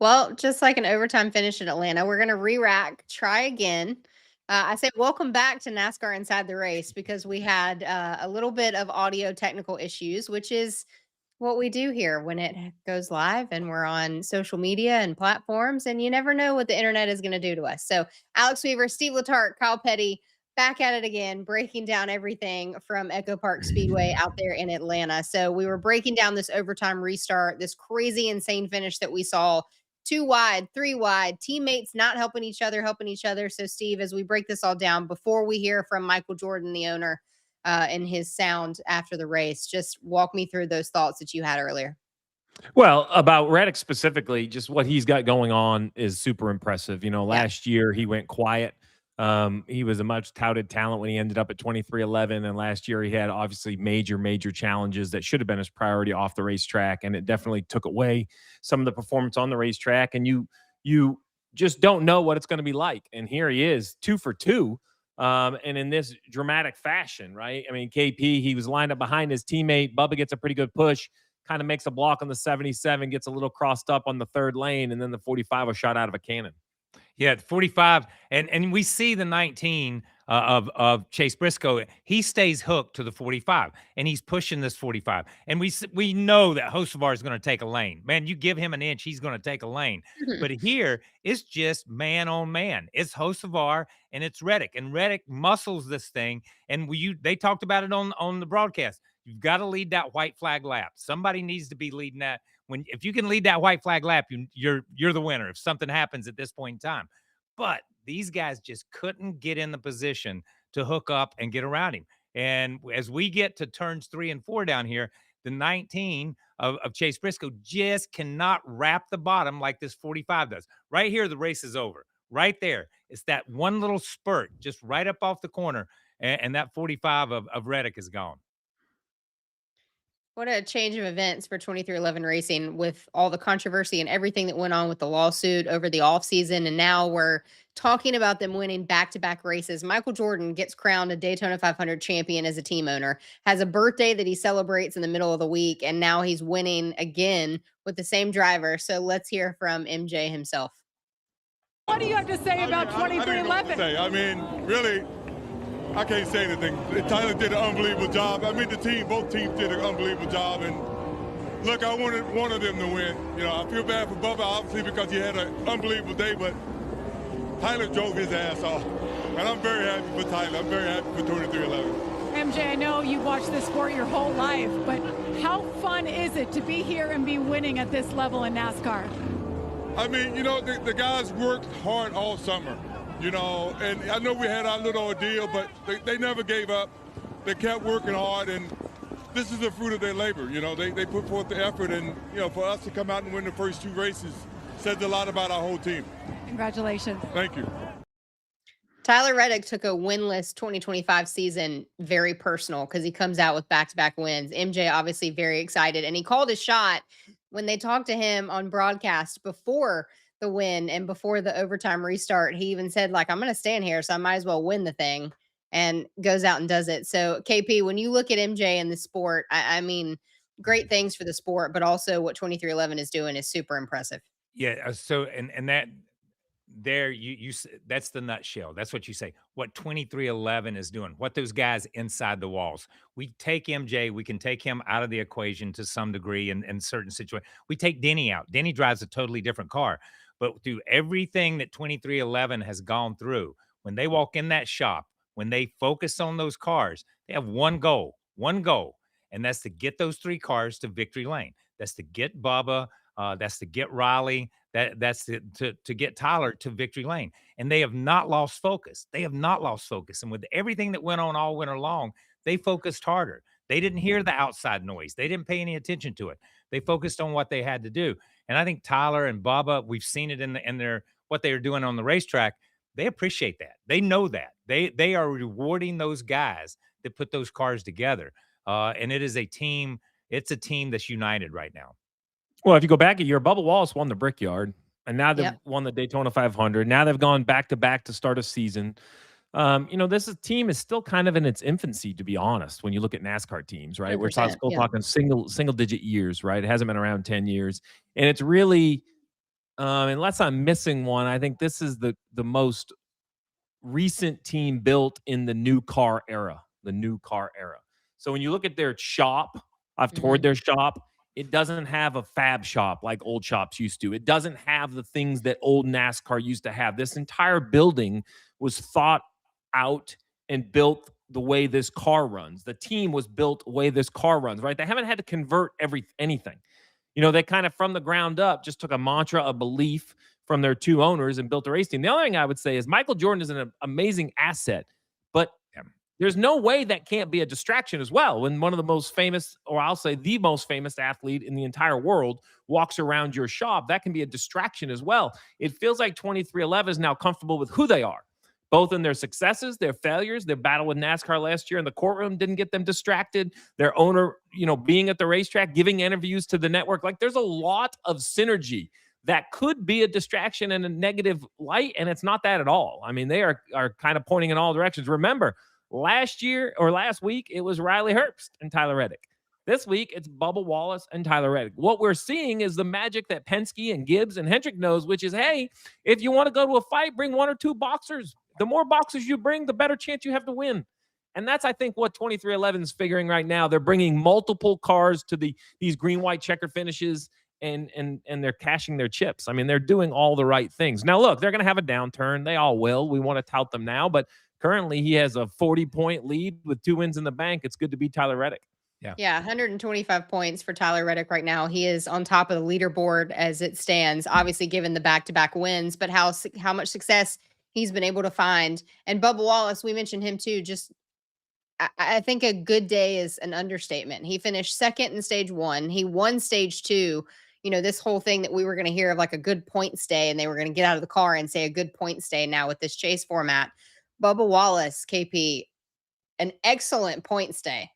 Well, just like an overtime finish in Atlanta, we're going to re-rack, try again. I say welcome back to NASCAR Inside the Race because we had a little bit of audio technical issues, which is what we do here when it goes live and we're on social media and platforms, and you never know what the internet is going to do to us. So, Alex Weaver, Steve Letarte, Kyle Petty, back at it again, breaking down everything from EchoPark Speedway out there in Atlanta. So, we were breaking down this overtime restart, this crazy, insane finish that we saw. Two wide, three wide, teammates not helping each other, helping each other. So, Steve, as we break this all down, before we hear from Michael Jordan, the owner, and his sound after the race. Just walk me through those thoughts that you had earlier. Well, about Reddick specifically, just what he's got going on is super impressive. Yeah. Last year he went quiet. He was a much touted talent when he ended up at 23-11. And last year he had obviously major, major challenges that should have been his priority off the racetrack. And it definitely took away some of the performance on the racetrack. And you just don't know what it's going to be like. And here he is, 2 for 2. And in this dramatic fashion, right? I mean, KP, he was lined up behind his teammate. Bubba gets a pretty good push, kind of makes a block on the 77, gets a little crossed up on the third lane, and then the 45 was shot out of a cannon. Yeah, 45, and we see the 19 of Chase Briscoe. He stays hooked to the 45, and he's pushing this 45. And we know that Hocevar is going to take a lane. Man, you give him an inch, he's going to take a lane. But here it's just man on man. It's Hocevar and it's Reddick, and Reddick muscles this thing. And they talked about it on the broadcast. You've got to lead that white flag lap. Somebody needs to be leading that. If you can lead that white flag lap, you're the winner if something happens at this point in time. But these guys just couldn't get in the position to hook up and get around him. And as we get to turns 3 and 4 down here, the 19 of Chase Briscoe just cannot wrap the bottom like this 45 does. Right here, the race is over. Right there. It's that one little spurt just right up off the corner, and that 45 of Reddick is gone. What a change of events for 2311 Racing with all the controversy and everything that went on with the lawsuit over the offseason. And now we're talking about them winning back to back races. Michael Jordan gets crowned a Daytona 500 champion as a team owner, has a birthday that he celebrates in the middle of the week, and now he's winning again with the same driver. So let's hear from MJ himself. What do you have to say about 2311? I mean, really, I can't say anything. Tyler did an unbelievable job. I mean, both teams did an unbelievable job. And look, I wanted one of them to win. I feel bad for Bubba, obviously, because he had an unbelievable day, but Tyler drove his ass off. And I'm very happy for Tyler. I'm very happy for 2311. MJ, I know you've watched this sport your whole life, but how fun is it to be here and be winning at this level in NASCAR? I mean, the guys worked hard all summer. And I know we had our little ordeal, but they never gave up. They kept working hard, and this is the fruit of their labor. They put forth the effort, and, for us to come out and win the first 2 races says a lot about our whole team. Congratulations. Thank you. Tyler Reddick took a winless 2025 season very personal because he comes out with back-to-back wins. MJ obviously very excited, and he called his shot when they talked to him on broadcast before the win and before the overtime restart. He even said, I'm going to stand here, so I might as well win the thing, and goes out and does it. So KP, when you look at MJ in the sport, I mean, great things for the sport, but also what 2311 is doing is super impressive. Yeah. So, and that there, that's the nutshell. That's what you say. What 2311 is doing, what those guys inside the walls. We take MJ, we can take him out of the equation to some degree in certain situations. We take Denny out. Denny drives a totally different car. But through everything that 2311 has gone through, when they walk in that shop, when they focus on those cars, they have one goal, and that's to get those 3 cars to victory lane. That's to get Bubba, that's to get Riley, that's to get Tyler to victory lane. And they have not lost focus. And with everything that went on all winter long, they focused harder. They didn't hear the outside noise. They didn't pay any attention to it. They focused on what they had to do. And I think Tyler and Bubba, we've seen it in their what they are doing on the racetrack. They appreciate that. They know that. They are rewarding those guys that put those cars together. And it is a team. It's a team that's united right now. Well, if you go back a year, Bubba Wallace won the Brickyard, and now they've won the Daytona 500. Now they've gone back-to-back to start a season. This team is still kind of in its infancy, to be honest, when you look at NASCAR teams, right? We're still talking single-digit years, right? It hasn't been around 10 years. And it's really Unless I'm missing one, I think this is the most recent team built in the new car era. The new car era. So when you look at their shop, I've toured Mhm. their shop. It doesn't have a fab shop like old shops used to. It doesn't have the things that old NASCAR used to have. This entire building was thought out and built the way this car runs. The team was built the way this car runs, right? They haven't had to convert anything. They kind of from the ground up just took a mantra, a belief from their two owners and built a race team. The other thing I would say is Michael Jordan is an amazing asset, but there's no way that can't be a distraction as well. When one of the most famous, or I'll say the most famous athlete in the entire world walks around your shop, that can be a distraction as well. It feels like 2311 is now comfortable with who they are, both in their successes, their failures. Their battle with NASCAR last year in the courtroom didn't get them distracted. Their owner, being at the racetrack, giving interviews to the network. Like, there's a lot of synergy that could be a distraction in a negative light, and it's not that at all. I mean, they are kind of pointing in all directions. Remember, last week, it was Riley Herbst and Tyler Reddick. This week, it's Bubba Wallace and Tyler Reddick. What we're seeing is the magic that Penske and Gibbs and Hendrick knows, which is, hey, if you want to go to a fight, bring one or two boxers. The more boxers you bring, the better chance you have to win. And that's, I think, what 2311 is figuring right now. They're bringing multiple cars to these green-white checker finishes, and they're cashing their chips. I mean, they're doing all the right things. Now, look, they're going to have a downturn. They all will. We want to tout them now, but currently he has a 40-point lead with 2 wins in the bank. It's good to be Tyler Reddick. Yeah, 125 points for Tyler Reddick right now. He is on top of the leaderboard as it stands, obviously given the back-to-back wins, but how much success he's been able to find. And Bubba Wallace, we mentioned him too. Just, I think a good day is an understatement. He finished second in stage 1. He won stage 2. This whole thing that we were going to hear of, like a good point stay, and they were going to get out of the car and say a good point stay now with this chase format. Bubba Wallace, KP, an excellent point stay.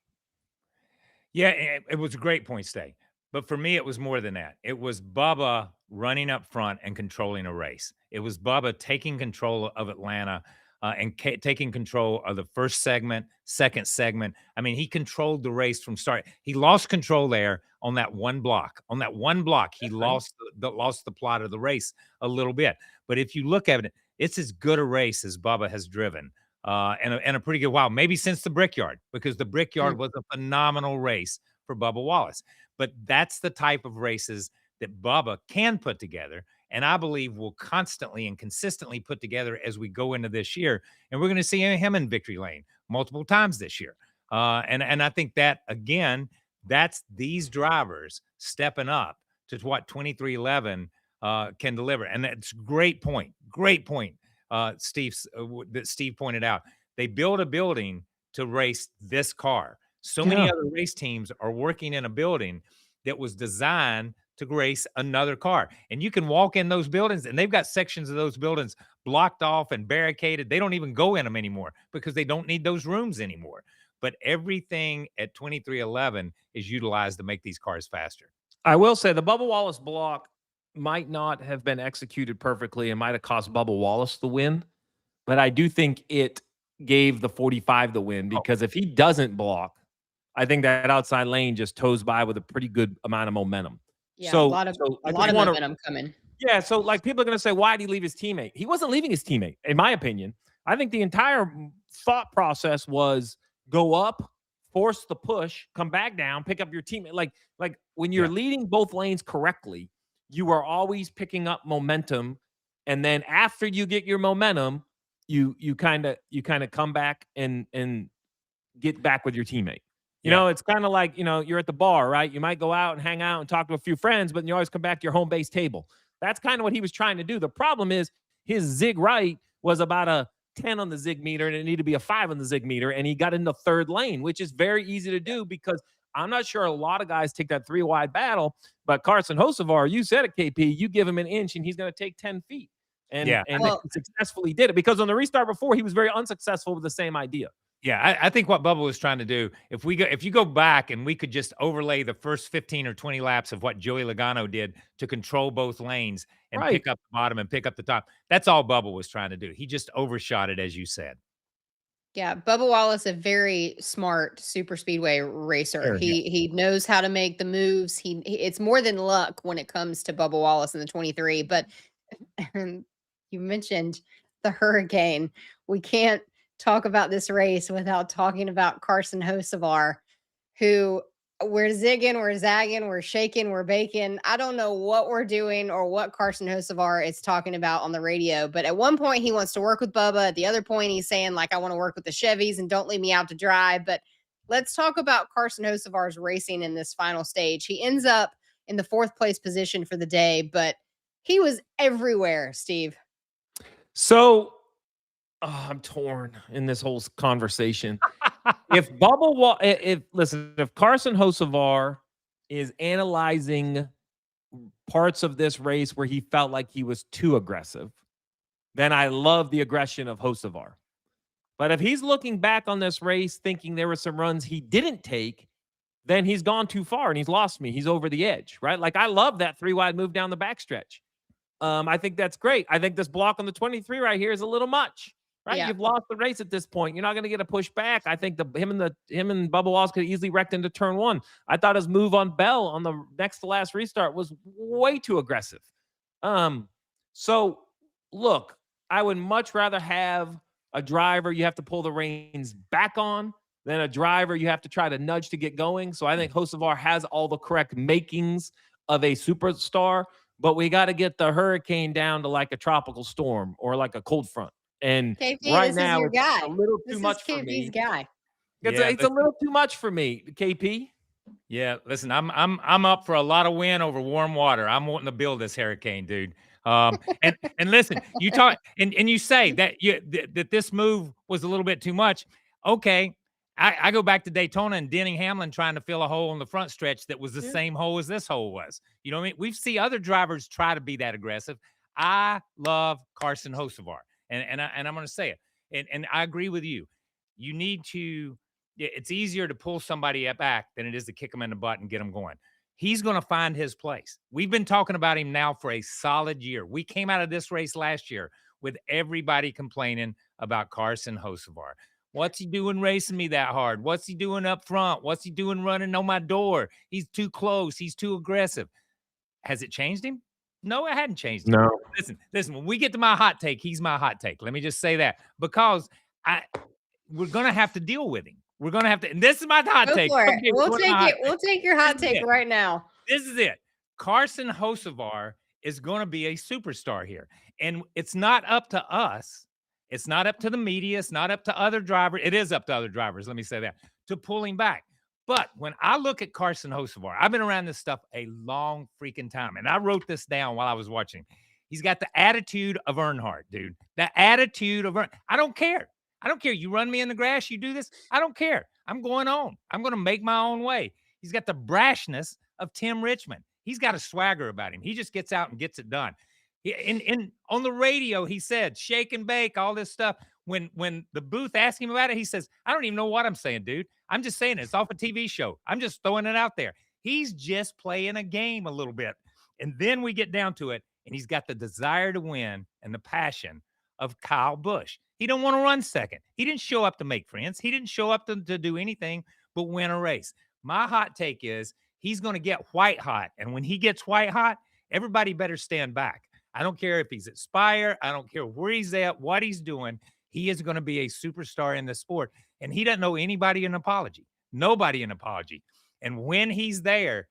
Yeah, it was a great point stay. But for me, it was more than that. It was Bubba running up front and controlling a race. It was Bubba taking control of Atlanta and taking control of the first segment, second segment. I mean, he controlled the race from start. He lost control there on that one block. On that one block, he lost the plot of the race a little bit. But if you look at it, it's as good a race as Bubba has driven. And a pretty good while, maybe since the Brickyard, because the Brickyard was a phenomenal race for Bubba Wallace. But that's the type of races that Bubba can put together, and I believe will constantly and consistently put together as we go into this year. And we're going to see him in victory lane multiple times this year. And I think that, again, that's these drivers stepping up to what 2311 can deliver. And that's great point. That Steve pointed out. They build a building to race this car. So many other race teams are working in a building that was designed to race another car. And you can walk in those buildings, and they've got sections of those buildings blocked off and barricaded. They don't even go in them anymore because they don't need those rooms anymore. But everything at 2311 is utilized to make these cars faster. I will say the Bubba Wallace block might not have been executed perfectly and might have cost Bubba Wallace the win, but I do think it gave the 45 the win, because if he doesn't block, I think that outside lane just toes by with a pretty good amount of momentum. Yeah, so a lot of momentum coming. Yeah, so like people are going to say, why did he leave his teammate? He wasn't leaving his teammate, in my opinion. I think the entire thought process was go up, force the push, come back down, pick up your teammate. Like when you're leading both lanes correctly, you are always picking up momentum, and then after you get your momentum, you kind of come back and get back with your teammate. You know, it's kind of like, you're at the bar, right? You might go out and hang out and talk to a few friends, but you always come back to your home base table. That's kind of what he was trying to do. The problem is his zig right was about a 10 on the zig meter, and it needed to be a 5 on the zig meter, and he got in the third lane, which is very easy to do because I'm not sure a lot of guys take that 3-wide battle, but Carson Hocevar, you said it, KP, you give him an inch and he's going to take 10 feet. And he successfully did it, because on the restart before, he was very unsuccessful with the same idea. Yeah, I think what Bubba was trying to do, if you go back and we could just overlay the first 15 or 20 laps of what Joey Logano did to control both lanes and pick up the bottom and pick up the top, that's all Bubba was trying to do. He just overshot it, as you said. Yeah, Bubba Wallace, a very smart super speedway racer. Sure, yeah. He knows how to make the moves. It's more than luck when it comes to Bubba Wallace in the 23. But you mentioned the hurricane. We can't talk about this race without talking about Carson Hocevar, who we're zigging, we're zagging, we're shaking, we're baking. I don't know what we're doing or what Carson Hocevar is talking about on the radio, but at one point he wants to work with Bubba. At the other point, he's saying, like, I want to work with the Chevys and don't leave me out to dry. But let's talk about Carson Hocevar's racing in this final stage. He ends up in the 4th place position for the day, but he was everywhere, Steve. So I'm torn in this whole conversation. If if Carson Hocevar is analyzing parts of this race where he felt like he was too aggressive, then I love the aggression of Hocevar. But if he's looking back on this race thinking there were some runs he didn't take, then he's gone too far and he's lost me. He's over the edge, right? Like, I love that 3-wide move down the backstretch. I think that's great. I think this block on the 23 right here is a little much, right? Yeah. You've lost the race at this point. You're not going to get a push back. I think him and Bubba Wallace could easily wrecked into turn 1. I thought his move on Bell on the next to last restart was way too aggressive. So look, I would much rather have a driver you have to pull the reins back on than a driver you have to try to nudge to get going. So I think Hocevar has all the correct makings of a superstar, but we got to get the hurricane down to like a tropical storm or like a cold front. And KP, right this now, is your it's guy. a little This too is much for KP's me. guy. It's a little too much for me, KP. Yeah, listen, I'm up for a lot of wind over warm water. I'm wanting to build this hurricane, dude. And listen, you talk and you say that that this move was a little bit too much. Okay, I go back to Daytona and Denny Hamlin trying to fill a hole on the front stretch that was the same hole as this hole was. You know what I mean? We've seen other drivers try to be that aggressive. I love Carson Hocevar, and I'm going to say it, and I agree with you. You need to. It's easier to pull somebody back than it is to kick them in the butt and get them going. He's going to find his place. We've been talking about him now for a solid year. We came out of this race last year with everybody complaining about Carson Hocevar. What's he doing racing me that hard? What's he doing up front? What's he doing running on my door? He's too close. He's too aggressive. Has it changed him? No, it hadn't changed him. No. Listen, when we get to my hot take, he's my hot take. Let me just say that because we're going to have to deal with him. We're going to have to, and this is my hot take. Okay, we'll take it. We'll take your hot take right now. This is it. Carson Hocevar is going to be a superstar here. And it's not up to us. It's not up to the media. It's not up to other drivers. It is up to other drivers. Let me say that, to pull him back. But when I look at Carson Hocevar, I've been around this stuff a long freaking time. And I wrote this down while I was watching. He's got the attitude of Earnhardt, dude. The attitude of Earnhardt. I don't care. I don't care. You run me in the grass, you do this. I don't care. I'm going on. I'm going to make my own way. He's got the brashness of Tim Richmond. He's got a swagger about him. He just gets out and gets it done. On the radio, he said, shake and bake, all this stuff. When the booth asked him about it, he says, I don't even know what I'm saying, dude. I'm just saying it. It's off a TV show. I'm just throwing it out there. He's just playing a game a little bit. And then we get down to it, and he's got the desire to win and the passion of Kyle Busch. He don't want to run second. He didn't show up to make friends. He didn't show up to do anything but win a race. My hot take is he's going to get white hot. And when he gets white hot, everybody better stand back. I don't care if he's at Spire. I don't care where he's at, what he's doing. He is going to be a superstar in the sport. And he doesn't owe anybody an apology. Nobody an apology. And when he's there,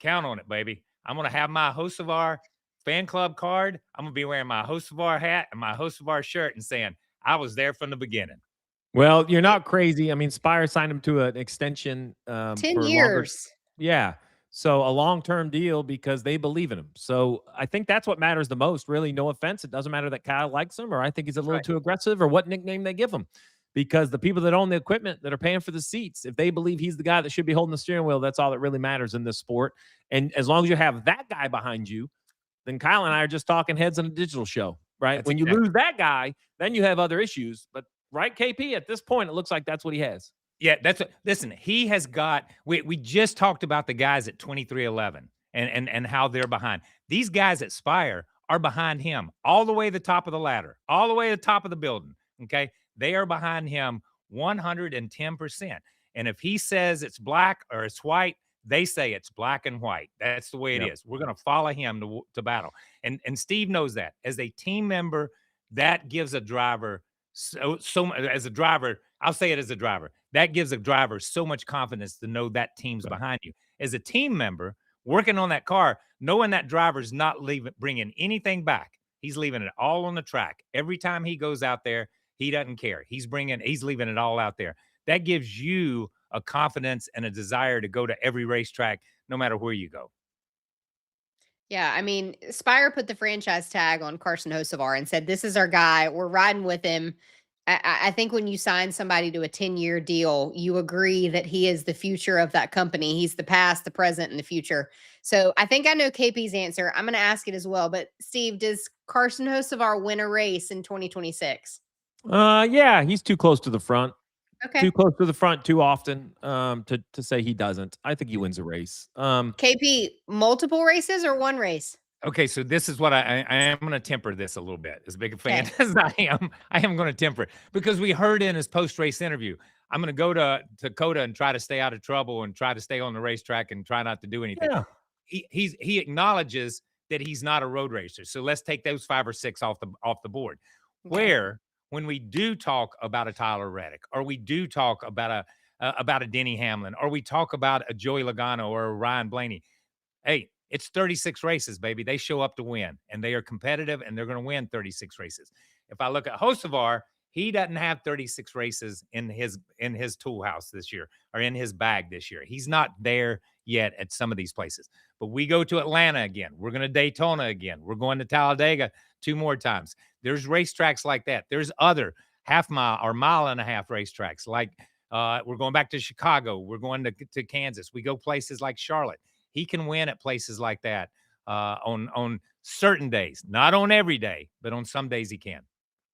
count on it, baby. I'm going to have my Hocevar fan club card. I'm going to be wearing my Hocevar hat and my Hocevar shirt and saying, I was there from the beginning. Well, you're not crazy. I mean, Spire signed him to an extension. 10 years. Yeah. So a long-term deal because they believe in him. So I think that's what matters the most, really. No offense. It doesn't matter that Kyle likes him or I think he's a little too aggressive or what nickname they give him. Because the people that own the equipment that are paying for the seats, if they believe he's the guy that should be holding the steering wheel, that's all that really matters in this sport. And as long as you have that guy behind you, then Kyle and I are just talking heads on a digital show, right? That's when you lose that guy, then you have other issues. But right, KP, at this point, it looks like that's what he has. Yeah, listen, he has got, we just talked about the guys at 2311 and how they're behind. These guys at Spire are behind him all the way to the top of the ladder, all the way to the top of the building, okay? They are behind him 110%. And if he says it's black or it's white, they say it's black and white. That's the way it is. We're going to follow him to battle. And Steve knows that. As a team member, that gives a driver as a driver, I'll say it as a driver. That gives a driver so much confidence to know that team's behind you. As a team member, working on that car, knowing that driver's not bringing anything back. He's leaving it all on the track. Every time he goes out there, he doesn't care. He's leaving it all out there. That gives you a confidence and a desire to go to every racetrack, no matter where you go. Yeah, I mean, Spire put the franchise tag on Carson Hocevar and said, "This is our guy. We're riding with him." I think when you sign somebody to a 10-year deal, you agree that he is the future of that company. He's the past, the present, and the future. So I think I know KP's answer. I'm going to ask it as well. But Steve, does Carson Hocevar win a race in 2026? Yeah, he's too close to the front. Okay. Too close to the front too often to say he doesn't. I think he wins a race. KP, multiple races or one race? Okay, so this is what I am going to temper this a little bit. As big a fan as I am going to temper it because we heard in his post-race interview, I'm going to go to Dakota and try to stay out of trouble and try to stay on the racetrack and try not to do anything. Yeah. He acknowledges that he's not a road racer. So let's take those 5 or 6 off the board. Okay. Where when we do talk about a Tyler Reddick, or we do talk about a Denny Hamlin, or we talk about a Joey Logano or a Ryan Blaney, hey, it's 36 races, baby. They show up to win, and they are competitive, and they're going to win 36 races. If I look at Hocevar, he doesn't have 36 races in his tool house this year or in his bag this year. He's not there yet at some of these places. But we go to Atlanta again. We're going to Daytona again. We're going to Talladega 2 more times. There's racetracks like that. There's other half-mile or mile-and-a-half racetracks like we're going back to Chicago. We're going to Kansas. We go places like Charlotte. He can win at places like that on certain days, not on every day, but on some days he can.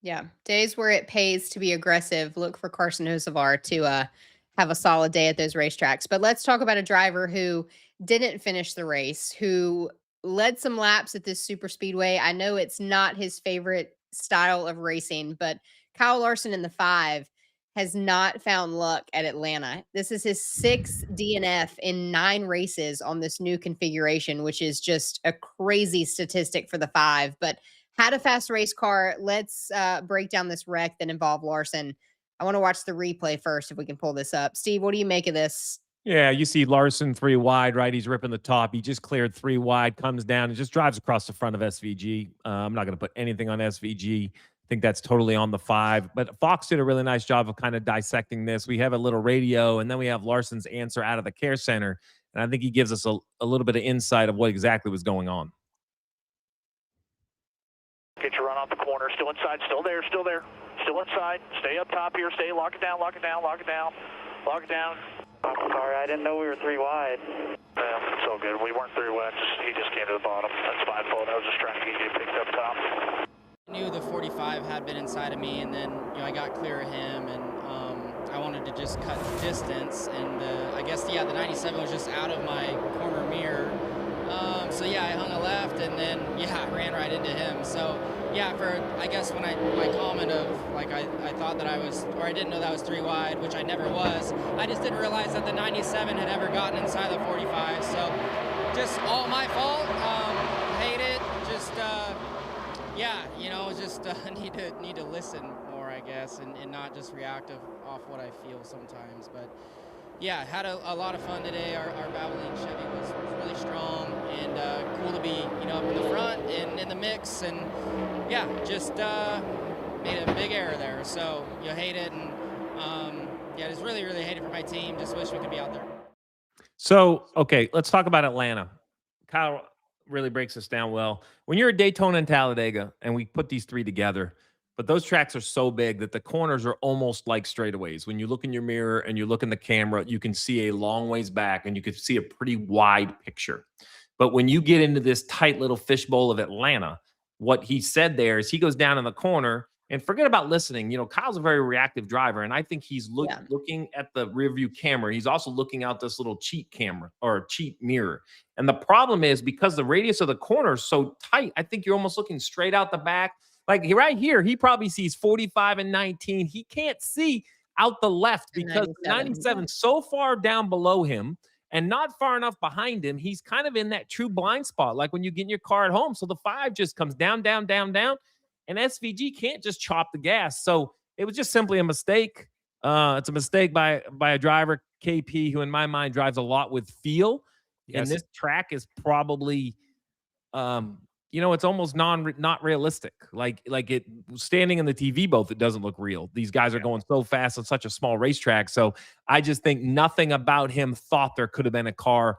Yeah, days where it pays to be aggressive. Look for Carson Hocevar to have a solid day at those racetracks. But let's talk about a driver who didn't finish the race, who led some laps at this super speedway. I know it's not his favorite style of racing, but Kyle Larson in the 5 has not found luck at Atlanta. This is his 6th DNF in 9 races on this new configuration, which is just a crazy statistic for the 5. But had a fast race car. Let's break down this wreck that involved Larson. I want to watch the replay first if we can pull this up. Steve, what do you make of this? Yeah, you see Larson 3 wide, right? He's ripping the top. He just cleared 3 wide, comes down and just drives across the front of SVG. I'm not going to put anything on SVG. I think that's totally on the 5. But Fox did a really nice job of kind of dissecting this. We have a little radio, and then we have Larson's answer out of the care center. And I think he gives us a little bit of insight of what exactly was going on. Get your run off the corner. Still inside. Still there. Still there. Still inside. Stay up top here. Stay. Lock it down. Lock it down. Lock it down. Lock it down. I'm sorry. I didn't know we were 3 wide. Yeah, it's all good. We weren't 3 wide. He just came to the bottom. That's my fault. I was just trying to get you picked up top. I knew the 45 had been inside of me, and then I got clear of him, and I wanted to just cut distance, and I guess the 97 was just out of my corner mirror. So I hung a left, and then I ran right into him. So I guess when my comment of I thought that I was, or I didn't know that was 3 wide, which I never was. I just didn't realize that the 97 had ever gotten inside the 45. So just all my fault. Hate it. Just need to listen more, I guess, and not just reactive off what I feel sometimes. But had a lot of fun today. Our Valvoline Chevy was really strong, and cool to be up in the front and in the mix, and just made a big error there. So you hate it, and just really hate it for my team. Just wish we could be out there. So okay, let's talk about Atlanta. Kyle really breaks this down well. When you're at Daytona and Talladega, and we put these 3 together, but those tracks are so big that the corners are almost like straightaways. When you look in your mirror and you look in the camera, you can see a long ways back and you can see a pretty wide picture. But when you get into this tight little fishbowl of Atlanta, what he said there is he goes down in the corner and forget about listening. Kyle's a very reactive driver, and I think he's looking at the rearview camera. He's also looking out this little cheat camera or cheat mirror. And the problem is because the radius of the corner is so tight, I think you're almost looking straight out the back. Like right here, he probably sees 45 and 19. He can't see out the left The because the 97 so far down below him and not far enough behind him. He's kind of in that true blind spot, like when you get in your car at home. So the 5 just comes down, down, down, down, and SVG can't just chop the gas. So it was just simply a mistake. It's a mistake by a driver, KP, who in my mind drives a lot with feel. Yes. And this track is probably it's almost not realistic. Like it standing in the TV booth, it doesn't look real. These guys are going so fast on such a small racetrack. So I just think nothing about him thought there could have been a car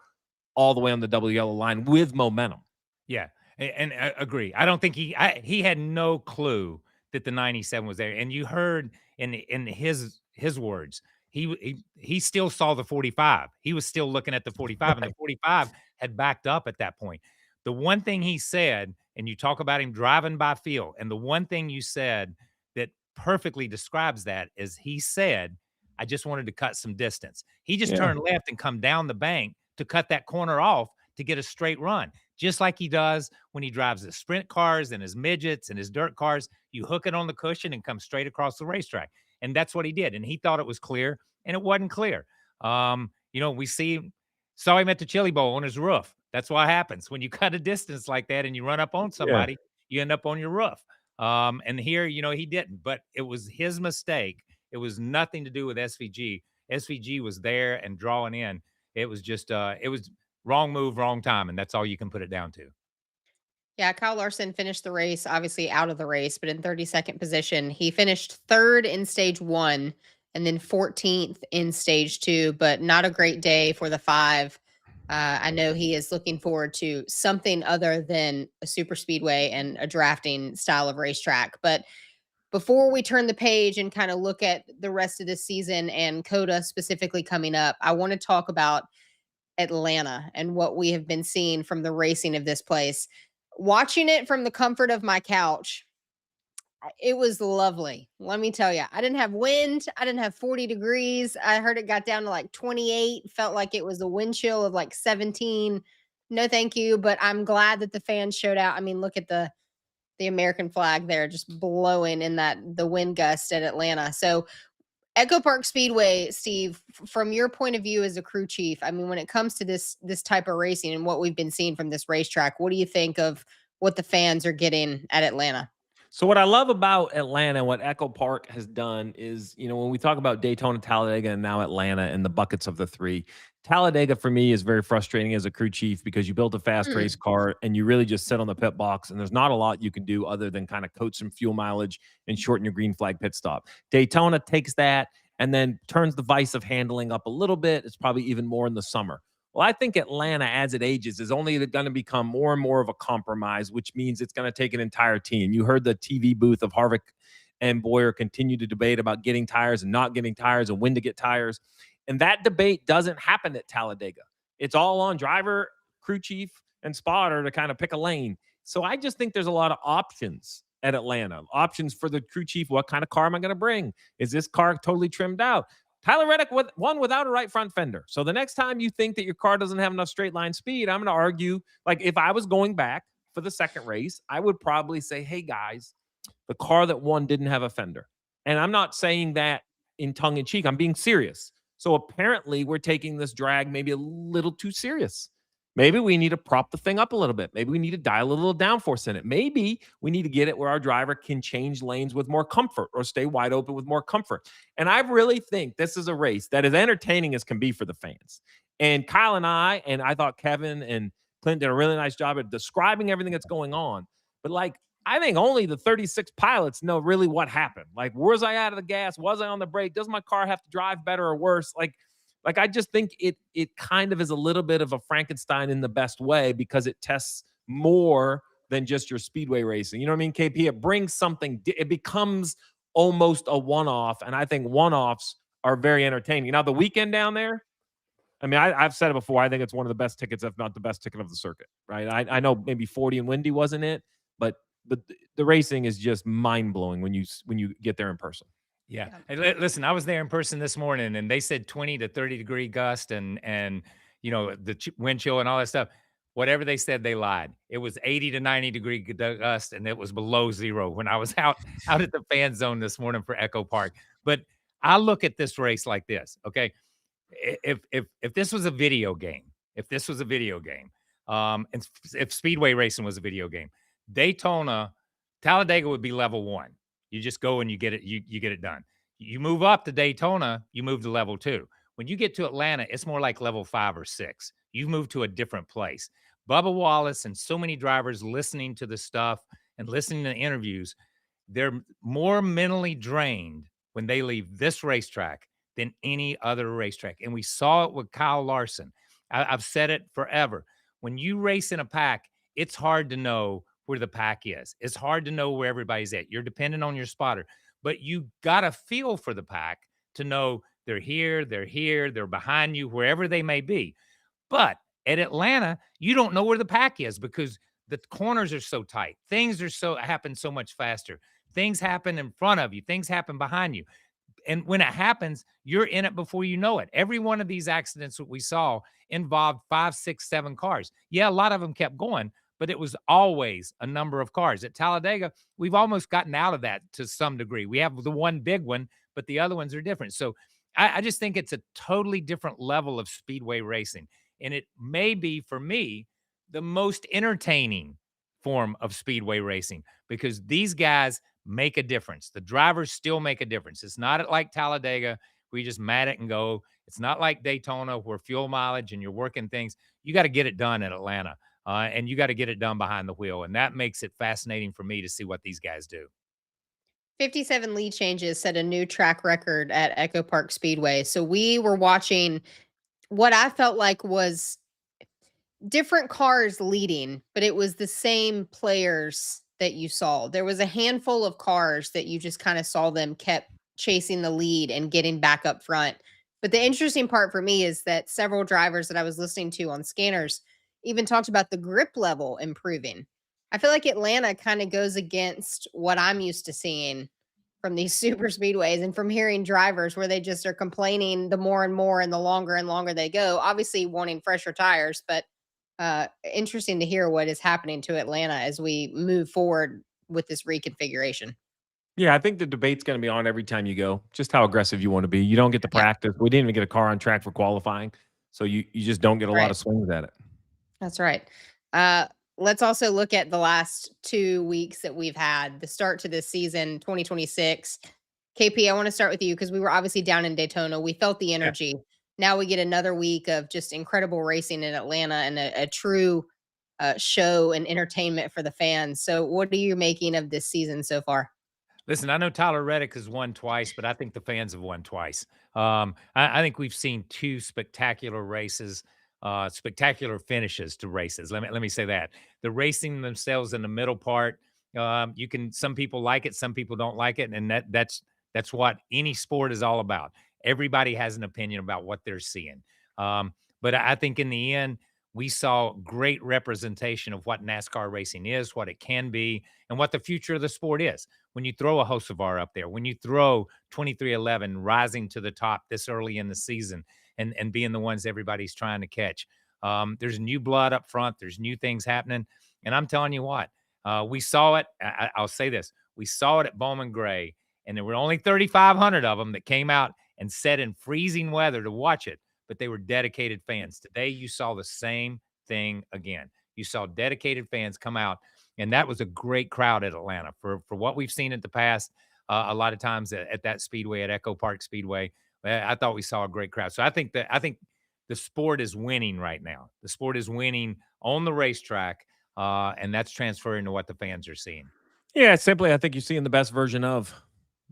all the way on the double yellow line with momentum. Yeah, and I agree. I don't think he had no clue that the 97 was there. And you heard in his words, he still saw the 45. He was still looking at the 45, and the 45 had backed up at that point. The one thing he said, and you talk about him driving by feel, and the one thing you said that perfectly describes that is he said, I just wanted to cut some distance. He just turned left and come down the bank to cut that corner off to get a straight run, just like he does when he drives his sprint cars and his midgets and his dirt cars. You hook it on the cushion and come straight across the racetrack. And that's what he did. And he thought it was clear, and it wasn't clear. We saw him at the Chili Bowl on his roof. That's what happens when you cut a distance like that and you run up on somebody, you end up on your roof. And here, he didn't, but it was his mistake. It was nothing to do with SVG. SVG was there and drawing in. It was just, it was wrong move, wrong time. And that's all you can put it down to. Yeah, Kyle Larson finished the race, obviously out of the race, but in 32nd position. He finished 3rd in stage 1 and then 14th in stage 2, but not a great day for the 5. I know he is looking forward to something other than a super speedway and a drafting style of racetrack. But before we turn the page and kind of look at the rest of the season and COTA specifically coming up, I want to talk about Atlanta and what we have been seeing from the racing of this place. Watching it from the comfort of my couch, it was lovely. Let me tell you, I didn't have wind. I didn't have 40 degrees. I heard it got down to like 28. Felt like it was a wind chill of like 17. No, thank you. But I'm glad that the fans showed out. I mean, look at the American flag there just blowing in the wind gust at Atlanta. So EchoPark Speedway, Steve, from your point of view as a crew chief, I mean, when it comes to this type of racing and what we've been seeing from this racetrack, what do you think of what the fans are getting at Atlanta? So what I love about Atlanta, what EchoPark has done is, when we talk about Daytona, Talladega, and now Atlanta and the buckets of the 3, Talladega for me is very frustrating as a crew chief because you build a fast race car and you really just sit on the pit box and there's not a lot you can do other than kind of coat some fuel mileage and shorten your green flag pit stop. Daytona takes that and then turns the vice of handling up a little bit. It's probably even more in the summer. Well, I think Atlanta, as it ages, is only going to become more and more of a compromise, which means it's going to take an entire team. You heard the TV booth of Harvick and Boyer continue to debate about getting tires and not getting tires and when to get tires. And that debate doesn't happen at Talladega. It's all on driver, crew chief, and spotter to kind of pick a lane. So I just think there's a lot of options at Atlanta. Options for the crew chief. What kind of car am I going to bring? Is this car totally trimmed out? Tyler Reddick won without a right front fender. So the next time you think that your car doesn't have enough straight line speed, I'm going to argue, like if I was going back for the second race, I would probably say, hey guys, the car that won didn't have a fender. And I'm not saying that in tongue in cheek. I'm being serious. So apparently we're taking this drag maybe a little too serious. Maybe we need to prop the thing up a little bit. Maybe we need to dial a little downforce in it. Maybe we need to get it where our driver can change lanes with more comfort or stay wide open with more comfort. And I really think this is a race that is entertaining as can be for the fans. And Kyle and I thought Kevin and Clint did a really nice job at describing everything that's going on. But I think only the 36 pilots know really what happened. Was I out of the gas? Was I on the brake? Does my car have to drive better or worse? I just think it kind of is a little bit of a Frankenstein in the best way because it tests more than just your speedway racing. You know what I mean, KP? It brings something. It becomes almost a one-off, and I think one-offs are very entertaining. Now, the weekend down there, I mean, I've said it before. I think it's one of the best tickets, if not the best ticket of the circuit, right? I know maybe 40 and windy wasn't it, but the racing is just mind-blowing when you get there in person. Yeah. Hey, listen, I was there in person this morning and they said 20 to 30 degree gust and the wind chill and all that stuff. Whatever they said, they lied. It was 80 to 90 degree gust and it was below zero when I was out at the fan zone this morning for EchoPark. But I look at this race like this. Okay, if this was a video game, and if speedway racing was a video game, Talladega would be level 1. You just go and you get it. You get it done. You move up to Daytona, you move to level 2. When you get to Atlanta, it's more like level 5 or 6. You move to a different place. Bubba Wallace and so many drivers listening to the stuff and listening to interviews, they're more mentally drained when they leave this racetrack than any other racetrack. And we saw it with Kyle Larson. I've said it forever. When you race in a pack, it's hard to know where the pack is. It's hard to know where everybody's at. You're dependent on your spotter, but you got to feel for the pack to know they're here, they're behind you, wherever they may be. But at Atlanta, you don't know where the pack is because the corners are so tight. Things happen so much faster. Things happen in front of you. Things happen behind you. And when it happens, you're in it before you know it. Every one of these accidents that we saw involved 5, 6, 7 cars. Yeah, a lot of them kept going, but it was always a number of cars. At Talladega, we've almost gotten out of that to some degree. We have the one big one, but the other ones are different. So I just think it's a totally different level of speedway racing. And it may be, for me, the most entertaining form of speedway racing because these guys make a difference. The drivers still make a difference. It's not like Talladega where you just mat it and go. It's not like Daytona where fuel mileage and you're working things. You got to get it done at Atlanta, and you got to get it done behind the wheel. And that makes it fascinating for me to see what these guys do. 57 lead changes set a new track record at EchoPark Speedway. So we were watching what I felt like was different cars leading, but it was the same players that you saw. There was a handful of cars that you just kind of saw them kept chasing the lead and getting back up front. But the interesting part for me is that several drivers that I was listening to on scanners even talked about the grip level improving. I feel like Atlanta kind of goes against what I'm used to seeing from these super speedways and from hearing drivers where they just are complaining the more and the longer they go, obviously wanting fresher tires, but interesting to hear what is happening to Atlanta as we move forward with this reconfiguration. Yeah, I think the debate's going to be on every time you go, just how aggressive you want to be. You don't get to Yeah. practice. We didn't even get a car on track for qualifying, so you just don't get a lot Right. of swings at it. That's right. Let's also look at the last 2 weeks that we've had, the start to this season, 2026. KP, I want to start with you because we were obviously down in Daytona. We felt the energy. Now we get another week of just incredible racing in Atlanta and a true show and entertainment for the fans. So what are you making of this season so far? Listen, I know Tyler Reddick has won twice, but I think the fans have won twice. I think we've seen 2 spectacular races, spectacular finishes to races. Let me say that. The racing themselves in the middle part, some people like it, some people don't like it, and that's what any sport is all about. Everybody has an opinion about what they're seeing. But I think in the end, we saw great representation of what NASCAR racing is, what it can be, and what the future of the sport is. When you throw a Hocevar up there, when you throw 2311 rising to the top this early in the season and being the ones everybody's trying to catch, there's new blood up front. There's new things happening. And I'm telling you what, we saw it. I'll say this. We saw it at Bowman Gray, and there were only 3,500 of them that came out and sat in freezing weather to watch it, but they were dedicated fans. Today, you saw the same thing again. You saw dedicated fans come out, and that was a great crowd at Atlanta for what we've seen in the past. A lot of times at that speedway, at EchoPark Speedway, I thought we saw a great crowd. So I think the sport is winning right now. The sport is winning on the racetrack, and that's transferring to what the fans are seeing. Yeah, simply, I think you're seeing the best version of.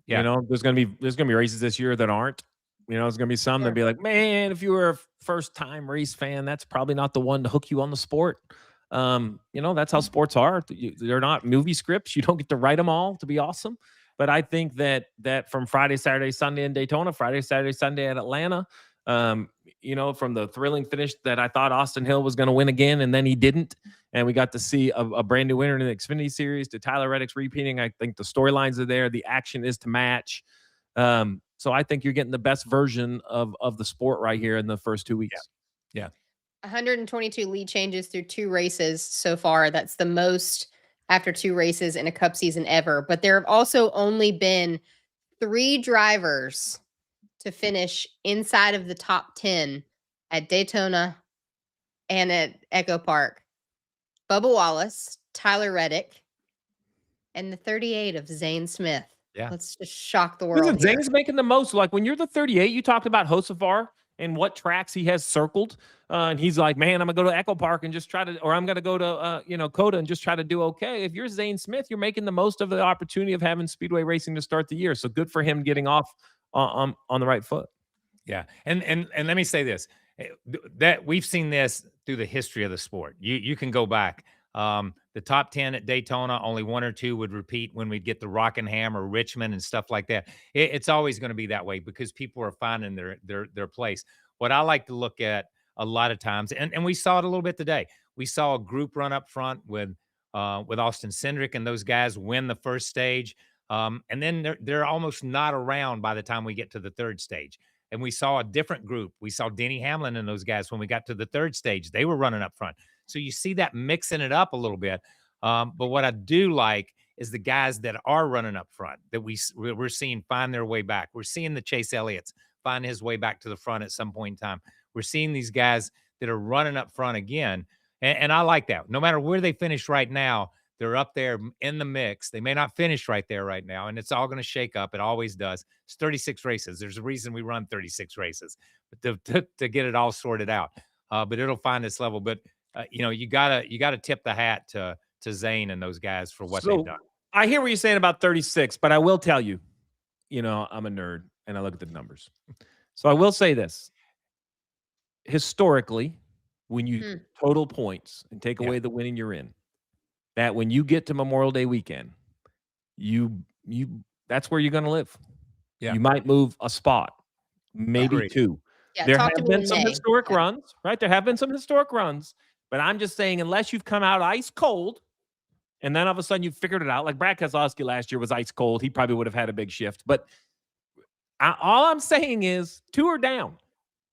Yeah. You know, there's gonna be races this year that aren't. You know, there's gonna be some that be like, man, if you were a first time race fan, that's probably not the one to hook you on the sport. You know, that's how sports are. They're not movie scripts. You don't get to write them all to be awesome. But I think that from Friday, Saturday, Sunday in Daytona, Friday, Saturday, Sunday at Atlanta, you know, from the thrilling finish that I thought Austin Hill was going to win again, and then he didn't. And we got to see a brand new winner in the Xfinity Series, to Tyler Reddick's repeating. I think the storylines are there. The action is to match. So I think you're getting the best version of the sport right here in the first 2 weeks. Yeah. 122 lead changes through 2 races so far. That's the most after 2 races in a Cup season ever. But there have also only been 3 drivers to finish inside of the top 10 at Daytona and at EchoPark. Bubba Wallace, Tyler Reddick, and the 38 of Zane Smith. Yeah. Let's just shock the world Listen, here. Zane's making the most. Like when you're the 38, you talked about Hocevar and what tracks he has circled. And he's like, man, I'm going to go to EchoPark and just try to, or I'm going to go to, Coda and just try to do okay. If you're Zane Smith, you're making the most of the opportunity of having Speedway racing to start the year. So good for him getting off on the right foot. Yeah. And let me say this, that we've seen this through the history of the sport. You can go back. The top 10 at Daytona, only 1 or 2 would repeat when we'd get the Rockingham or Richmond and stuff like that. It's always going to be that way because people are finding their place. What I like to look at a lot of times, and we saw it a little bit today. We saw a group run up front with Austin Cindric and those guys win the first stage. And then they're almost not around by the time we get to the third stage. And we saw a different group. We saw Denny Hamlin and those guys when we got to the third stage. They were running up front. So you see that mixing it up a little bit. But what I do like is the guys that are running up front that we're seeing find their way back. We're seeing the Chase Elliott's find his way back to the front at some point in time. We're seeing these guys that are running up front again. And I like that. No matter where they finish right now, they're up there in the mix. They may not finish right there right now, and it's all going to shake up. It always does. It's 36 races. There's a reason we run 36 races, but to get it all sorted out. But it'll find its level. But you gotta tip the hat to Zane and those guys for what they've done. I hear what you're saying about 36, but I will tell you, I'm a nerd and I look at the numbers. So I will say this. Historically, when you total points and take away the winning you're in, that when you get to Memorial Day weekend, that's where you're going to live. Yeah. You might move a spot, maybe 2. Yeah, there have been some historic runs, right? There have been some historic runs, but I'm just saying, unless you've come out ice cold and then all of a sudden you figured it out, like Brad Keselowski last year was ice cold. He probably would have had a big shift. But all I'm saying is 2 are down.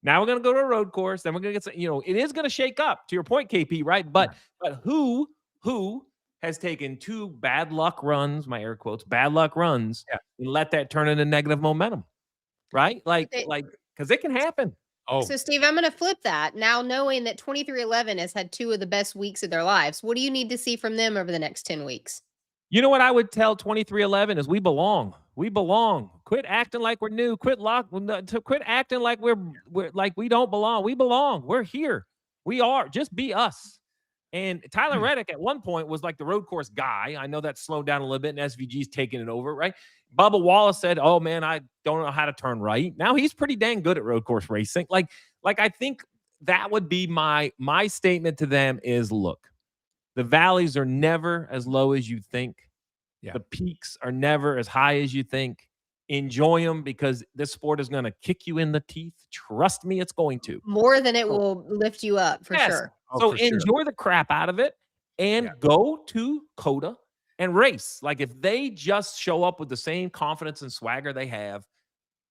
Now we're going to go to a road course. Then we're going to get some, it is going to shake up, to your point, KP, right? But who has taken 2 bad luck runs, my air quotes, bad luck runs, and let that turn into negative momentum, right? Because it can happen. Oh, so Steve, I'm going to flip that now, knowing that 2311 has had 2 of the best weeks of their lives. What do you need to see from them over the next 10 weeks? You know what I would tell 2311 is we belong. We belong. Quit acting like we're new. Quit acting like we're like we don't belong. We belong. We're here. We are. Just be us. And Tyler Reddick at one point was like the road course guy. I know that's slowed down a little bit, and SVG's taking it over, right? Bubba Wallace said, "Oh man, I don't know how to turn right." Now he's pretty dang good at road course racing. Like I think that would be my statement to them is, look, the valleys are never as low as you think. Yeah. The peaks are never as high as you think. Enjoy them because this sport is going to kick you in the teeth. Trust me, it's going to. More than it will lift you up, for sure. So enjoy the crap out of it and go to Coda and race. Like if they just show up with the same confidence and swagger they have,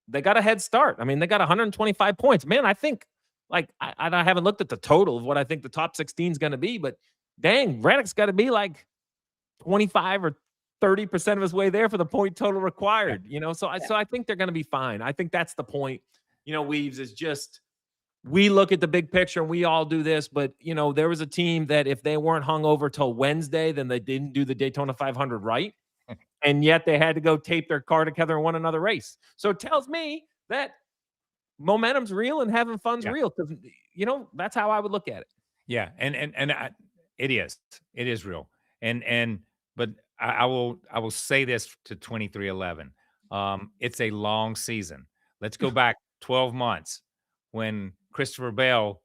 they got a head start. I mean, they got 125 points. Man, I think I haven't looked at the total of what I think the top 16 is going to be, but dang, Reddick's got to be like 25 or 30% of his way there for the point total required, So I think they're going to be fine. I think that's the point. Weaves is just, we look at the big picture and we all do this, but there was a team that if they weren't hung over till Wednesday, then they didn't do the Daytona 500 right. And yet they had to go tape their car together and won another race. So it tells me that momentum's real and having fun's real. Because, that's how I would look at it. Yeah. It is real. But I will say this to 2311. It's a long season. Let's go back 12 months when Christopher Bell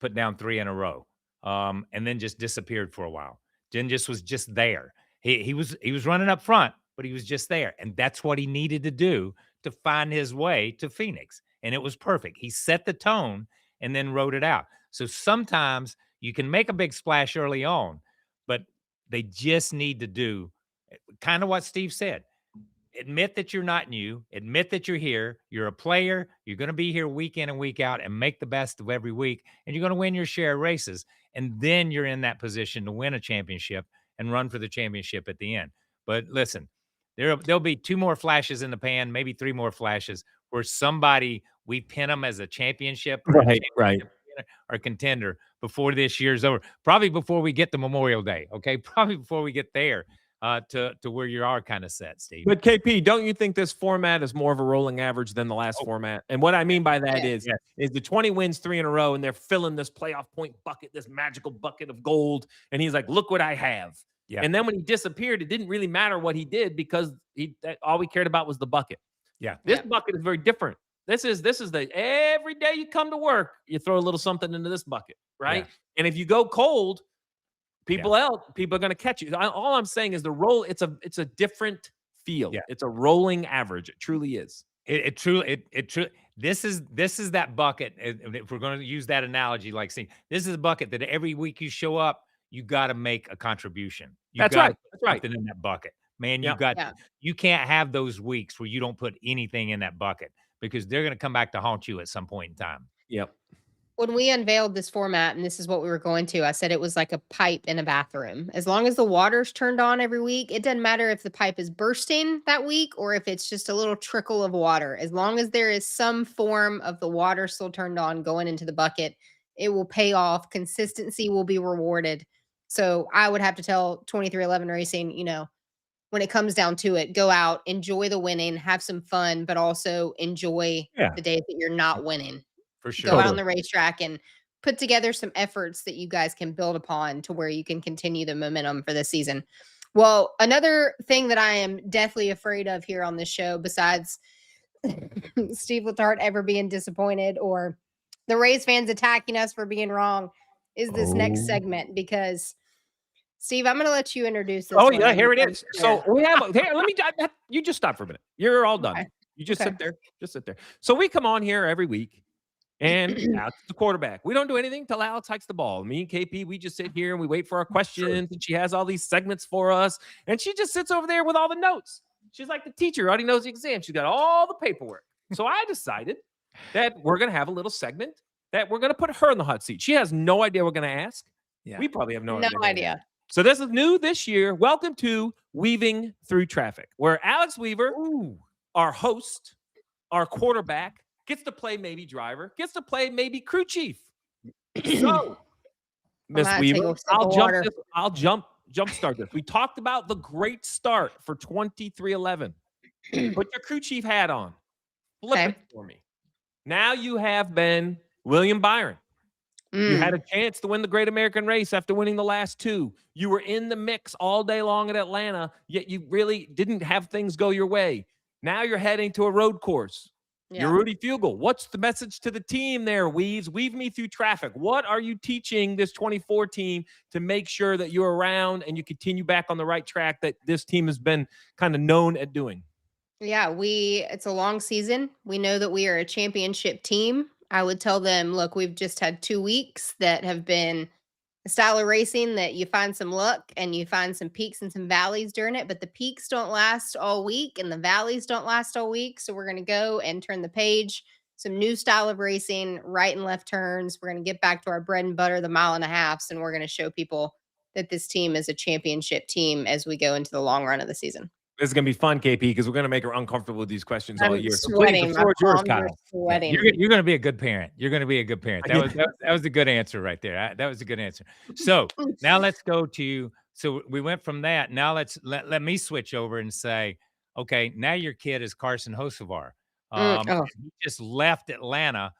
put down 3 in a row, and then just disappeared for a while. Jen was just there. He was running up front, but he was just there, and that's what he needed to do to find his way to Phoenix, and it was perfect. He set the tone and then rode it out. So sometimes you can make a big splash early on, but they just need to do kind of what Steve said. Admit that you're not new. Admit that you're here. You're a player. You're going to be here week in and week out and make the best of every week. And you're going to win your share of races. And then you're in that position to win a championship and run for the championship at the end. But listen, there'll be 2 more flashes in the pan, maybe 3 more flashes. where somebody we pin them as a championship Right. or contender before this year's over. Probably before we get to Memorial Day. Okay, probably before we get there to where you are kind of set, Steve. But KP, don't you think this format is more of a rolling average than the last format? And what I mean by that is the 20 wins 3 in a row, and they're filling this playoff point bucket, this magical bucket of gold. And he's like, look what I have. Yeah. And then when he disappeared, it didn't really matter what he did because all we cared about was the bucket. Yeah. This bucket is very different. This is the every day you come to work, you throw a little something into this bucket, right? Yeah. And if you go cold, people are going to catch you. All I'm saying is the roll. It's a different feel. Yeah. It's a rolling average. It truly is. It truly. This is that bucket. If we're going to use that analogy, like, see, this is a bucket that every week you show up, you got to make a contribution. That's right. Something in that bucket, man. You can't have those weeks where you don't put anything in that bucket because they're going to come back to haunt you at some point in time. Yep. When we unveiled this format, and this is what we were going to, I said it was like a pipe in a bathroom. As long as the water's turned on every week, it doesn't matter if the pipe is bursting that week or if it's just a little trickle of water. As long as there is some form of the water still turned on going into the bucket, it will pay off. Consistency will be rewarded. So I would have to tell 2311 Racing, when it comes down to it, go out, enjoy the winning, have some fun, but also enjoy the days that you're not winning. For sure. Go out on the racetrack and put together some efforts that you guys can build upon to where you can continue the momentum for this season. Well, another thing that I am deathly afraid of here on this show, besides Steve Letarte ever being disappointed or the Rays fans attacking us for being wrong, is this next segment, because Steve, I'm going to let you introduce this. Oh, yeah, here it is. So we have, you just stop for a minute. You're all done. Okay. You just sit there. Just sit there. So we come on here every week. And Alex is the quarterback. We don't do anything till Alex hikes the ball. Me and KP, we just sit here and we wait for our questions. And she has all these segments for us. And she just sits over there with all the notes. She's like the teacher, already knows the exam. She's got all the paperwork. So I decided that we're going to have a little segment that we're going to put her in the hot seat. She has no idea we're going to ask. Yeah. We probably have no idea. So this is new this year. Welcome to Weaving Through Traffic, where Alex Weaver, our host, our quarterback, gets to play maybe driver, gets to play maybe crew chief. So, Miss Weaver, I'll jumpstart this. We talked about the great start for 2311. Put your crew chief hat on. Flip it for me. Now you have been William Byron. You had a chance to win the Great American Race after winning the last 2. You were in the mix all day long at Atlanta, yet you really didn't have things go your way. Now you're heading to a road course. You're Rudy Fugel. What's the message to the team there, Weaves? Weave me through traffic. What are you teaching this 24 team to make sure that you're around and you continue back on the right track that this team has been kind of known at doing? Yeah, it's a long season. We know that we are a championship team. I would tell them, look, we've just had 2 weeks that have been a style of racing that you find some luck and you find some peaks and some valleys during it, but the peaks don't last all week and the valleys don't last all week. So we're going to go and turn the page, some new style of racing, right and left turns. We're going to get back to our bread and butter, the 1.5 miles, and we're going to show people that this team is a championship team as we go into the long run of the season. This is going to be fun, KP, because we're going to make her uncomfortable with these questions all year. Sweating. So please, the floor is yours, Kyle. Sweating. You're going to be a good parent. You're going to be a good parent. That was a good answer right there. That was a good answer. So now let's go to, so we went from that. Now let me switch over and say, okay, now your kid is Carson Hocevar. He just left Atlanta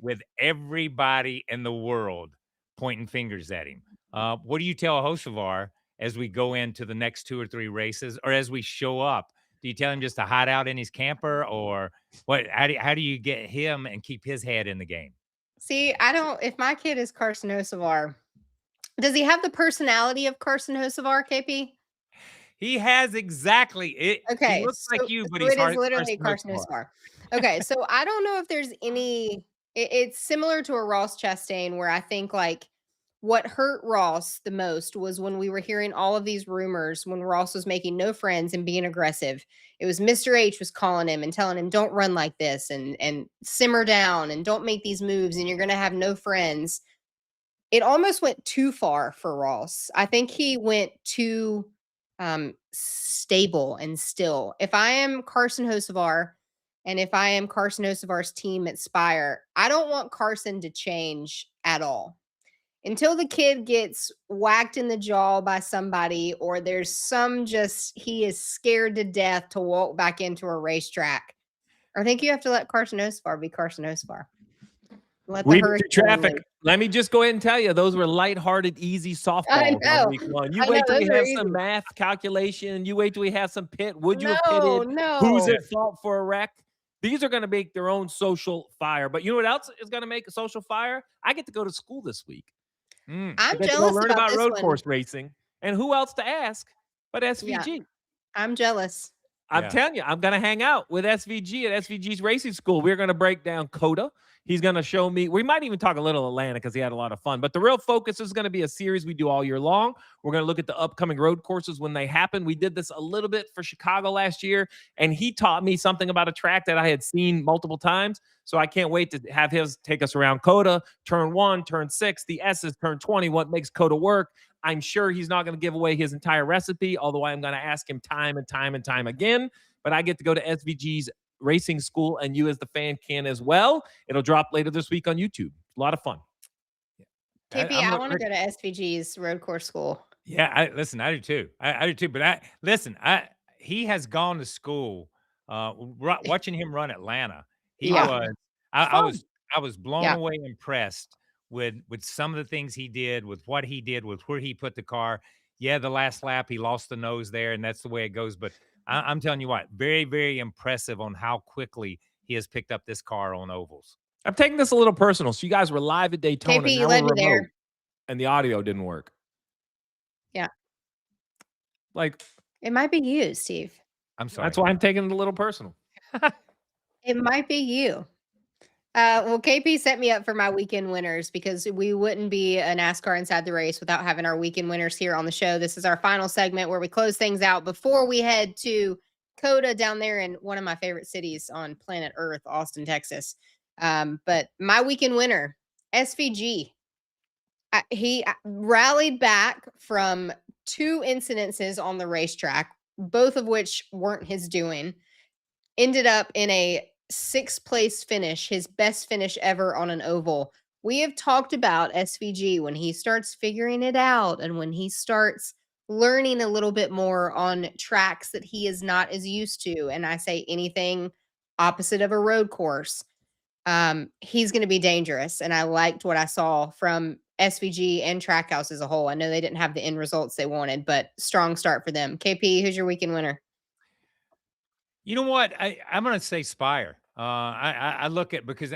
with everybody in the world pointing fingers at him. What do you tell Hocevar as we go into the next 2 or 3 races, or as we show up? Do you tell him just to hide out in his camper, or what? How do you get him and keep his head in the game? See, if my kid is Carson Hocevar, does he have the personality of Carson Hocevar, KP? He has exactly it. Okay. He looks like you, but it is literally Carson Hocevar. Okay. So I don't know if there's it's similar to a Ross Chastain, where I think like, what hurt Ross the most was when we were hearing all of these rumors when Ross was making no friends and being aggressive. It was Mr. H was calling him and telling him, don't run like this and simmer down and don't make these moves and you're going to have no friends. It almost went too far for Ross. I think he went too stable and still. If I am Carson Hocevar, and if I am Carson Hocevar's team at Spire, I don't want Carson to change at all. Until the kid gets whacked in the jaw by somebody, or there's he is scared to death to walk back into a racetrack. I think you have to let Carson Hocevar be Carson Hocevar. Let the We hurricane traffic. live. Let me just go ahead and tell you, those were lighthearted, easy softballs I know. on week one. You I wait know, till we those are have some easy. math calculation. You wait till we have some pit. Would you have No, pitted? no. Who's at fault for a wreck? These are going to make their own social fire. But you know what else is going to make a social fire? I get to go to school this week. I I'm get to go jealous learn about about this road one. course racing. And who else to ask but SVG? I'm jealous. I'm telling you, I'm going to hang out with SVG at SVG's racing school. We're going to break down COTA. He's going to show me. We might even talk a little Atlanta because he had a lot of fun. But the real focus is going to be a series we do all year long. We're going to look at the upcoming road courses when they happen. We did this a little bit for Chicago last year, and he taught me something about a track that I had seen multiple times. So I can't wait to have him take us around COTA, turn 1, turn 6, the S's, turn 20, what makes COTA work. I'm sure he's not going to give away his entire recipe, although I'm going to ask him time and time and time again. But I get to go to SVG's racing school, and you as the fan can as well. It'll drop later this week on YouTube. A lot of fun. KP, I want to go to SVG's road course school. Yeah, I do too. I do too. But he has gone to school. Watching him run Atlanta, I was blown away, impressed with some of the things he did, with what he did, with where he put the car. Yeah, the last lap he lost the nose there, and that's the way it goes. But I'm telling you what, very, very impressive on how quickly he has picked up this car on ovals. I'm taking this a little personal. So you guys were live at Daytona. KP, you led me there. And the audio didn't work. Yeah. Like, it might be you, Steve. I'm sorry. That's why I'm taking it a little personal. It might be you. Well, KP set me up for my weekend winners because we wouldn't be a NASCAR Inside the Race without having our weekend winners here on the show. This is our final segment where we close things out before we head to COTA down there in one of my favorite cities on planet Earth, Austin, Texas. But my weekend winner, SVG. He rallied back from 2 incidences on the racetrack, both of which weren't his doing. Ended up in a 6th place finish, his best finish ever on an oval. We have talked about SVG when he starts figuring it out and when he starts learning a little bit more on tracks that he is not as used to. And I say anything opposite of a road course. He's going to be dangerous. And I liked what I saw from SVG and Trackhouse as a whole. I know they didn't have the end results they wanted, but strong start for them. KP, who's your weekend winner? You know what? I'm going to say Spire. I look at because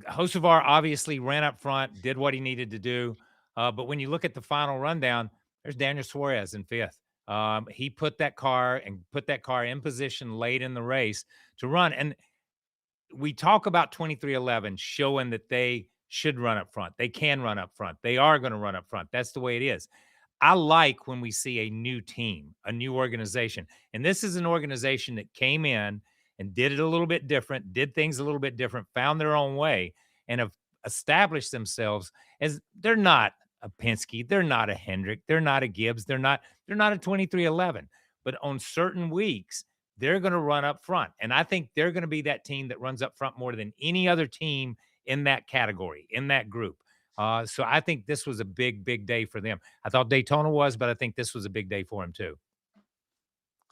Hocevar obviously ran up front, did what he needed to do. But when you look at the final rundown, there's Daniel Suarez in 5th. He put that car in position late in the race to run. And we talk about 2311 showing that they should run up front. They can run up front. They are going to run up front. That's the way it is. I like when we see a new team, a new organization. And this is an organization that came in and did it a little bit different, did things a little bit different, found their own way, and have established themselves as they're not a Penske, they're not a Hendrick, they're not a Gibbs, they're not a 2311. But on certain weeks, they're going to run up front. And I think they're going to be that team that runs up front more than any other team in that category, in that group. So I think this was a big, big day for them. I thought Daytona was, but I think this was a big day for him too.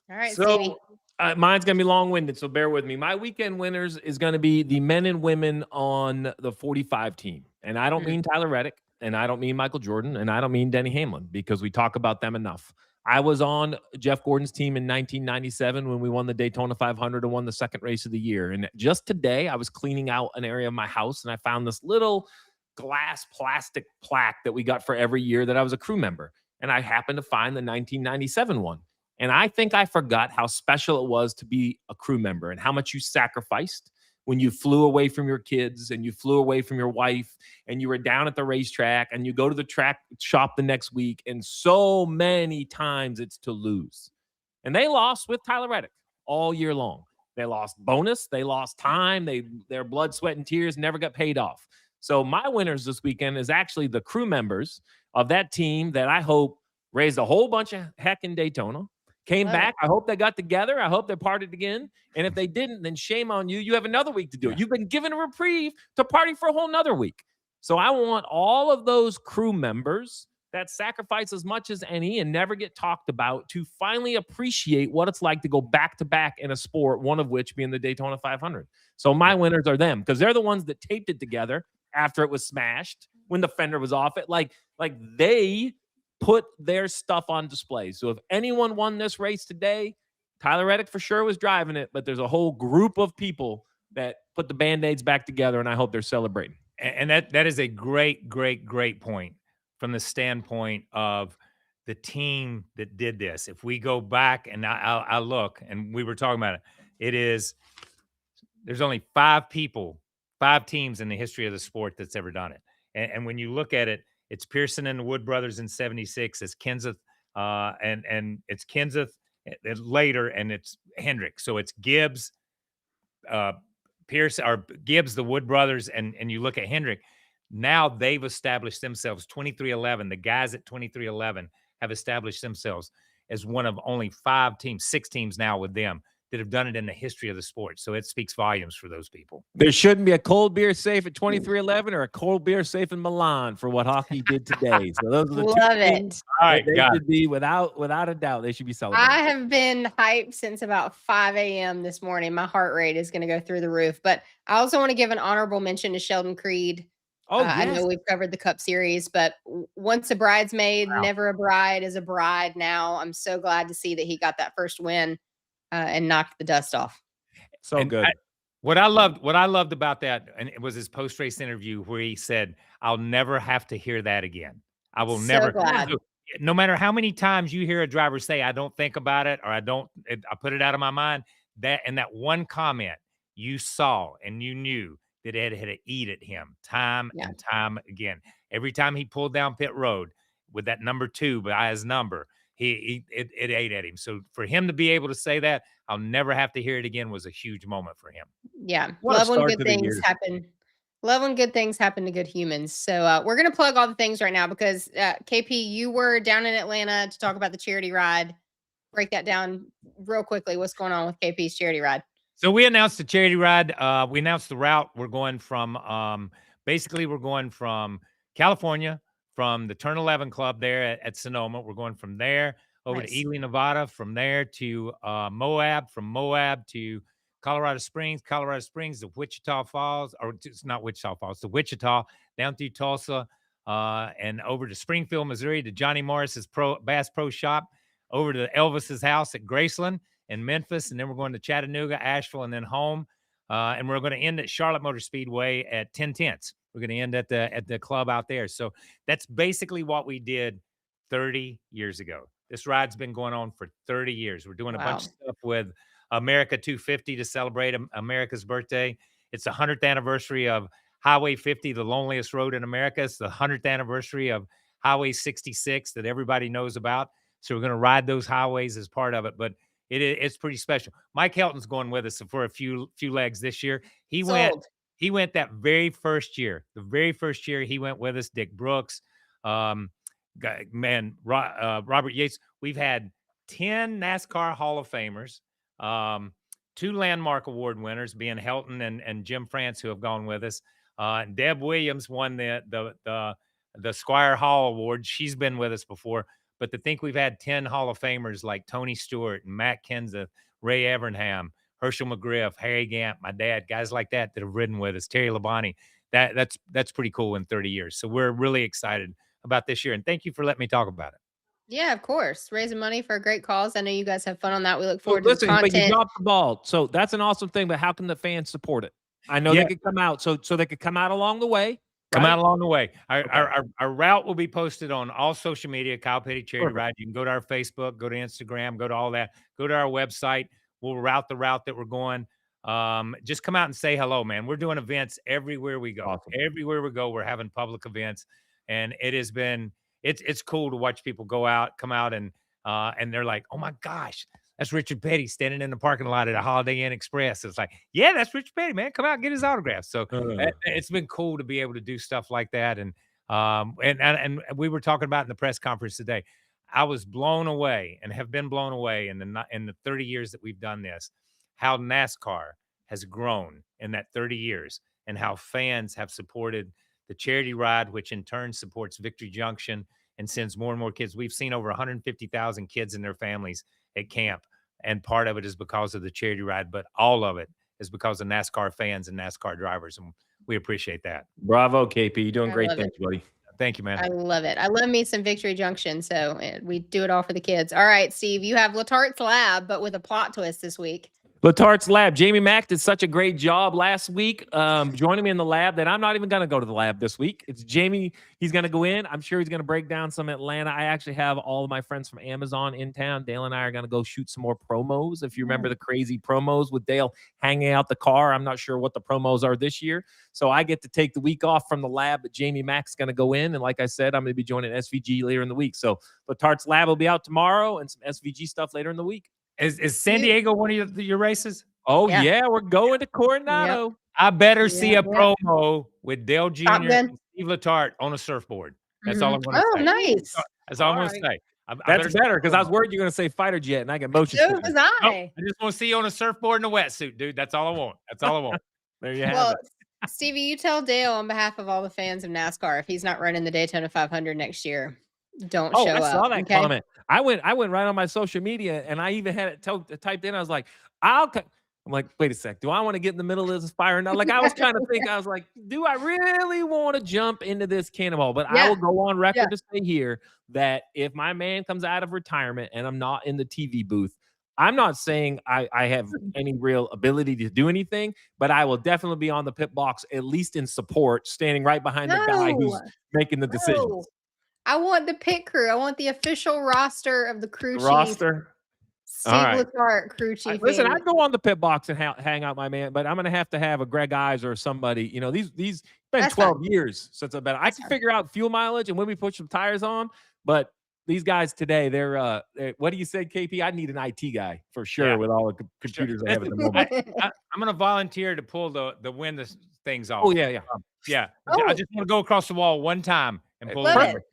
All right, so Stevie. Mine's going to be long-winded, so bear with me. My weekend winners is going to be the men and women on the 45 team. And I don't mean Tyler Reddick, and I don't mean Michael Jordan, and I don't mean Denny Hamlin, because we talk about them enough. I was on Jeff Gordon's team in 1997 when we won the Daytona 500 and won the 2nd race of the year. And just today, I was cleaning out an area of my house, and I found this little glass plastic plaque that we got for every year that I was a crew member. And I happened to find the 1997 one. And I think I forgot how special it was to be a crew member and how much you sacrificed when you flew away from your kids and you flew away from your wife and you were down at the racetrack and you go to the track shop the next week. And so many times it's to lose. And they lost with Tyler Reddick all year long. They lost bonus. They lost time. Their blood, sweat, and tears never got paid off. So my winners this weekend is actually the crew members of that team that I hope raised a whole bunch of heck in Daytona, Came Love back. I hope they got together. I hope they partied again. And if they didn't, then shame on you. You have another week to do it. You've been given a reprieve to party for a whole nother week. So I want all of those crew members that sacrifice as much as any and never get talked about to finally appreciate what it's like to go back-to-back in a sport, one of which being the Daytona 500. So my winners are them because they're the ones that taped it together after it was smashed, when the fender was off it. Like they put their stuff on display. So if anyone won this race today, Tyler Reddick for sure was driving it, but there's a whole group of people that put the Band-Aids back together, and I hope they're celebrating. And that is a great point from the standpoint of the team that did this. If we go back and I look, and we were talking about it, there's only 5 teams in the history of the sport that's ever done it. And when you look at it, it's Pearson and the Wood brothers in 76. It's Kenseth, and it's Kenseth later, and it's Hendrick. So it's Gibbs, Pierce, or Gibbs, the Wood brothers, and you look at Hendrick. Now they've established themselves. 2311, the guys at 2311 have established themselves as one of only 6 teams now with them that have done it in the history of the sport. So it speaks volumes for those people. There shouldn't be a cold beer safe at 2311 or a cold beer safe in Milan for what hockey did today. So those are the Love two it. All right, they should be without a doubt. They should be celebrated. I have been hyped since about 5 a.m. this morning. My heart rate is going to go through the roof. But I also want to give an honorable mention to Sheldon Creed. Oh, yes. I know we've covered the Cup Series, but once a bridesmaid, never a bride is a bride now. I'm so glad to see that he got that first win and knocked the dust off. So good. What I loved about that, and it was his post-race interview where he said, "I'll never have to hear that again. I will never." Glad. No matter how many times you hear a driver say, "I don't think about it," or I put it out of my mind, that one comment you saw and you knew that it had to eat at him time and time again. Every time he pulled down pit road with that number 2 by his number, it ate at him. So for him to be able to say that, "I'll never have to hear it again," was a huge moment for him. Yeah. Love when good things happen. Love when good things happen to good humans. So we're going to plug all the things right now because KP, you were down in Atlanta to talk about the charity ride. Break that down real quickly. What's going on with KP's charity ride? So we announced the charity ride. We announced the route. We're going from we're going from California, from the Turn 11 Club there at Sonoma. We're going from there over to Ely, Nevada, from there to Moab, from Moab to Colorado Springs to Wichita Falls, or it's not Wichita Falls, to Wichita, down through Tulsa, and over to Springfield, Missouri, to Johnny Morris's Bass Pro Shop, over to Elvis's house at Graceland in Memphis, and then we're going to Chattanooga, Asheville, and then home. And we're going to end at Charlotte Motor Speedway at 10/10. We're going to end at the club out there. So that's basically what we did 30 years ago. This ride's been going on for 30 years. We're doing a bunch of stuff with America 250 to celebrate America's birthday. It's the 100th anniversary of Highway 50, the loneliest road in America. It's the 100th anniversary of Highway 66 that everybody knows about. So we're going to ride those highways as part of it. But it's pretty special. Mike Helton's going with us for a few legs this year. He went that very first year. The very first year he went with us. Dick Brooks, Robert Yates. We've had 10 NASCAR Hall of Famers, 2 Landmark Award winners, being Helton and Jim France, who have gone with us. Deb Williams won the Squire Hall Award. She's been with us before. But to think we've had 10 Hall of Famers like Tony Stewart and Matt Kenseth, Ray Evernham, Herschel McGriff, Harry Gant, my dad, guys like that have ridden with us, Terry Labonte. That's pretty cool in 30 years. So we're really excited about this year. And thank you for letting me talk about it. Yeah, of course. Raising money for a great cause. I know you guys have fun on that. We look forward to the content. But you dropped the ball. So that's an awesome thing. But how can the fans support it? I know they could come out. So they could come out along the way. Come out along the way. Our route will be posted on all social media, Kyle Petty Charity Ride. You can go to our Facebook, go to Instagram, go to all that. Go to our website. We'll route the route that we're going. Just come out and say hello, man. We're doing events everywhere we go. Awesome. Everywhere we go, we're having public events. And it has been, it's cool to watch people come out and they're like, "Oh my gosh, that's Richard Petty standing in the parking lot at a Holiday Inn Express." It's like, yeah, that's Richard Petty, man. Come out and get his autograph. So it's been cool to be able to do stuff like that. And we were talking about in the press conference today, I was blown away and have been blown away in the 30 years that we've done this, how NASCAR has grown in that 30 years and how fans have supported the charity ride, which in turn supports Victory Junction and sends more and more kids. We've seen over 150,000 kids and their families at camp. And part of it is because of the charity ride, but all of it is because of NASCAR fans and NASCAR drivers. And we appreciate that. Bravo, KP. You're doing I great love things, it. buddy. Thank you, man. I love it. I love me some Victory Junction. So we do it all for the kids. All right, Steve, you have Latarte's Lab, but with a plot twist this week. Latarte's Lab. Jamie Mack did such a great job last week joining me in the lab that I'm not even going to go to the lab this week. It's Jamie. He's going to go in. I'm sure he's going to break down some Atlanta. I actually have all of my friends from Amazon in town. Dale and I are going to go shoot some more promos. If you remember the crazy promos with Dale hanging out the car, I'm not sure what the promos are this year. So I get to take the week off from the lab, but Jamie Mack's going to go in. And like I said, I'm going to be joining SVG later in the week. So Latarte's Lab will be out tomorrow and some SVG stuff later in the week. Is San Diego one of your races? Oh, yeah, we're going to Coronado. Yep. I better see a Yep. promo with Dale Jr. Top Gun. and Steve Letarte on a surfboard. That's all I'm going to Oh, say. nice. That's all I'm going to say. I better That's see better a because I was promo. worried you're going to say fighter jet and I get motion So sickness. was Nope, I. I just want to see you on a surfboard and a wetsuit, dude. That's all I want. That's all I want. There you have Well, it. Stevie, you tell Dale on behalf of all the fans of NASCAR, if he's not running the Daytona 500 next year, don't Oh, show I up. saw that okay? comment. I went right on my social media and I even had it typed in. I was like, I'm like, wait a sec. Do I want to get in the middle of this fire now? Like I was trying to think. I was like, do I really want to jump into this cannonball? But I will go on record to say here that if my man comes out of retirement and I'm not in the TV booth, I'm not saying I have any real ability to do anything, but I will definitely be on the pit box, at least in support, standing right behind the guy who's making the decisions. I want the pit crew. I want the official roster of the crew chief. Roster. Steve All right. Letarte, crew chief. Listen, I'd go on the pit box and hang out, my man, but I'm going to have a Greg Eyes or somebody. You know, these been That's 12 fine. years since I've been. I can figure out fuel mileage and when we put some tires on, but these guys today, they're what do you say, KP? I need an IT guy for sure with all the computers I have at the moment. I'm going to volunteer to pull the window things off. Oh, yeah. Yeah. Oh. I just want to go across the wall one time and pull Love it. it.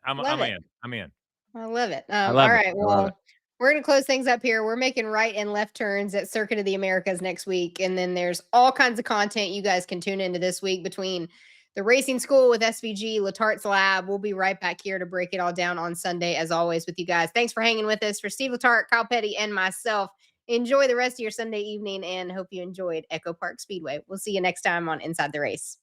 I'm Love it. in. I'm in. I love it. love all it. right. I love Well, it. we're going to close things up here. We're making right and left turns at Circuit of the Americas next week. And then there's all kinds of content you guys can tune into this week between the Racing School with SVG, Latarte's Lab. We'll be right back here to break it all down on Sunday, as always, with you guys. Thanks for hanging with us. For Steve Letarte, Kyle Petty, and myself, enjoy the rest of your Sunday evening and hope you enjoyed EchoPark Speedway. We'll see you next time on Inside the Race.